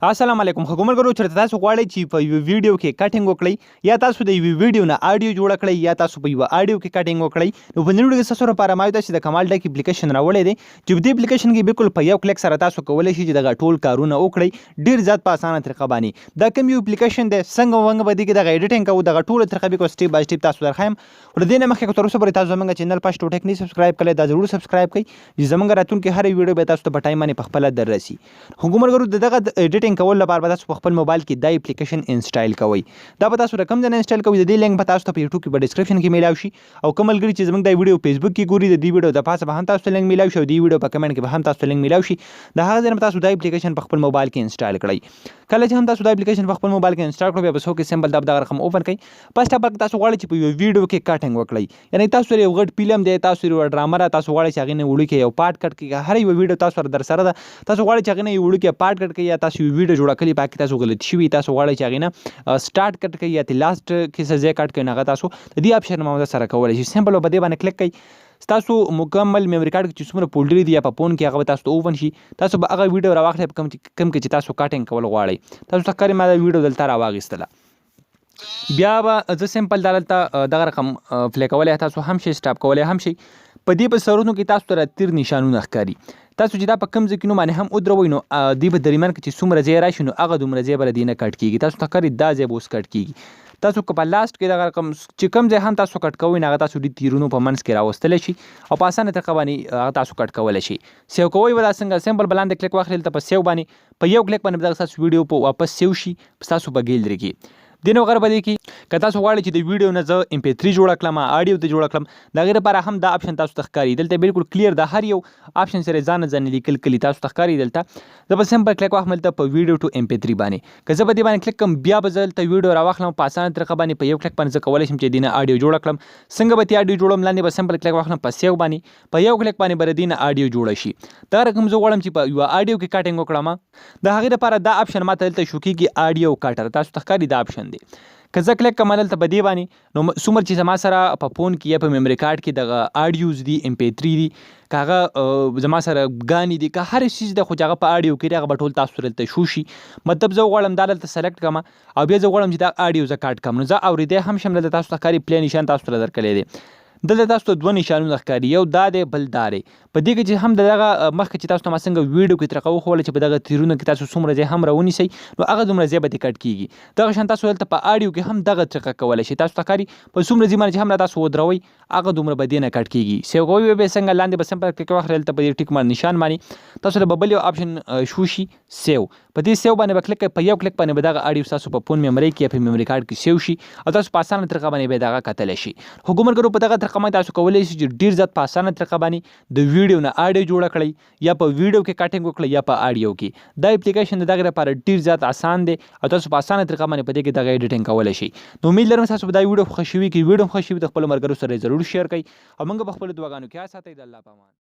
السلام علیکم خو ګمرګرو چېرته تاسو غواړئ چې په یو ویډیو کې کټینګ وکړئ یا تاسو د یوې ویډیو نه آډیو جوړه کړئ یا تاسو په یوه آډیو کې کټینګ وکړئ نو په نن ویډیو کې ستاسو لپاره ما یو داسې د کمال ډک اپلیکیشن راوړی دی چې په دې اپلیکیشن کې بالکل په یو کلیک سره تاسو کولی شئ چې دغه ټول کارونه وکړئ ډېر زیات په اسانه طریقه باندې دا کوم یو اپلیکیشن دی څنګه ونګه به دې کې دغه ایډیټینګ کوو دغه ټوله طریقه به سټیپ بای سټیپ تاسو درښیم خو د دې نه مخکې که تر اوسه پورې تاسو زموږ چینل پشت ټوټک نه سبسکرایب کړئ دا ضرور سبسکرایب کړئ چې زموږ راتلونکې هرې ویډیو به تاسو ته په ټایم باندې په خپله در رسي خو ګمرګرو د دغه ایډیټینګ کولو لپاره به تاسو په خپل موبایل کې دا اپلیکیشن انسټال کوئ دا به تاسو رقم ځنه انسټال کوئ د دې لینک به تاسو ته په یوټیوب کې په ډسکرپشن کې میلاو شي او کوم ملګري چې زموږ دا ویډیو فیسبوک کې ګوري د دې ویډیو د پاسه به هم تاسو ته لینک میلاو شي او دې ویډیو په کمنټ کې به هم تاسو ته لینک میلاو شي د هغه ځای نه تاسو دا اپلیکیشن په خپل موبایل کې انسټال کړئ کله چې هم تاسو دا اپلیکیشن په خپل موبایل کې انسټال کړئ بیا به څوک سمبل دا دغه رقم اوپن کړئ پس تاسو غواړئ چې په یو ویډیو کې کټینګ وکړئ یعنی تاسو یو غټ فلم دی تاسو یو ډرامه را تاسو غواړئ چې هغې نه وړوکی یو پارټ کټ کړئ هر یو ویډیو تاسو سره در سره ده تاسو غواړئ چې هغې نه یو وړوکی پارټ کټ کړئ یا تاسو یو ویډیو جوړه کړې پکې تاسو غلطي شوي تاسو غواړئ چې هغې نه سټارټ کټ کړئ یا د لاسټ کې څه ځای کټ کړئ نو هغه تاسو د دې اپشن نه سره کولی شئ سمپل به په دې باندې کلیک کړئ تاسو مکمل میموري کارت کې چې څومره فولډر دي یا په فون کې هغه به تاسو ته اوپن شي تاسو به هغه ویډیو راواخلئ په کوم کې چې تاسو کټینګ کول غواړئ تاسو ته ښکاري ما دا ویډیو دلته راواخیستله بیا به زه سمپل دلته دغه رقم پلی کولی تاسو هم شئ سټاپ کولی هم شئ په دې په سرونو کې تاسو ته تیر نشانونه ښکاري تاسو چې دا په کوم ځای کې نو باندې هم ودروئ نو دې په درمیان کې چې څومره ځای راشي نو هغه دومره ځای به له دې نه کټ کېږي تاسو ته ښکاري دا ځای به اوس کټ کېږي تاسو که په لاسټ کې دغه رقم چې کوم ځای هم تاسو کټ کوئ نو هغه تاسو د تیرونو په منځ کې راوستلی شي او په اسانه طریقه باندې هغه تاسو کټ کولی شي سیو کوئ به دا څنګه سمپل به لاندې کلیک واخلئ دلته په سیو باندې په یو کلیک باندې به دغه ستاسو ویډیو په واپس سیو شي ستاسو په ګیلري کې دې نه وغیره به دې کې که تاسو غواړئ چې د ویډیو نه زه MP3 جوړه کړم آډیو ته جوړه کړم د هغې لپاره هم دا اپشن تاسو ته ښکاري دلته بالکل کلیر د هر یو اپشن سره ځان ځان لیکل کلي تاسو ته ښکاري دلته زه به سمپل کلیک واخلم دلته په ویډیو ټو MP3 باندې که زه به دې باندې کلیک کړم بیا به زه دلته ویډیو راواخلم په اسانه طریقه باندې په یو کلیک باندې زه کولی شم چې دې نه آډیو جوړه کړم څنګه به دې آډیو جوړم لاندې به سمپل کلیک واخلم په سیو باندې په یو کلیک باندې به دې نه آډیو جوړه شي دا رقم زه غواړم چې په یوه آډیو کې کټینګ وکړم د هغې لپاره دا اپشن ماته دلته شو کېږي آډیو کټر تاسو ته ښکاري دا اپشن دی که زه کلیک کوم دلته په دې باندې نو څومره چې زما سره په فون کې یا په میموري کارت کې دغه آډیوز دي MP3 دي که هغه زما سره ګانې دي که هر څیز دی خو چې هغه په آډیو کې دی هغه به ټول تاسو دلته شو شي مطلب زه غواړم دا دلته سلیکټ کړم او بیا زه غواړم چې دا آډیو زه کټ کړم نو زه اورېدی هم شم دلته تاسو ته ښکاري پلی نشان تاسو ته درکړی دی دلته تاسو ته دوه نشانونه ښکاري یو دا دی بل دا دی په دې کې چې هم د دغه مخکې چې تاسو ته ما څنګه ویډیو کې طریقه وښوله چې په دغه تیرونه کې تاسو څومره ځای هم راونیسئ نو هغه دومره ځای به دې کټ کېږي دغه شان تاسو دلته په آډیو کې هم دغه طریقه کولی شئ تاسو ته ښکاري په څومره ځای باندې چې هم را تاسو ودروئ هغه دومره به دې نه کټ کېږي سیو کوئ به څنګه لاندې به سمپل کلیک واخلئ دلته په دې ټیک مارک نشان باندې تاسو ته به بل یو اپشن شو شي سیو په دې سیو باندې به کلیک کوئ په یو کلیک باندې به دغه آډیو ستاسو په فون میموري کې یا په میموري کارت کې سیو شي او تاسو په اسانه طریقه باندې به دغه کتلی شي خو ګمرګرو په دغه طریقه باندې تاسو کولی شئ چې ډېر زیات په اسانه طریقه باندې د ویډیو نه آډیو جوړه کړئ یا په ویډیو کې کټینګ وکړئ یا په آډیو کې دا اپلیکیشن د دغې لپاره ډېر زیات اسان دی او تاسو په اسانه طریقه باندې په دې کې دغه ایډیټینګ کولی شئ نو امید لرم تاسو به دا ویډیو خوښ شوي که ویډیو هم خوښ شوي د خپلو ملګرو سره یې ضرور شیر کړئ او موږ به خپلو دعاګانو کې یاد ساتئ د الله په امان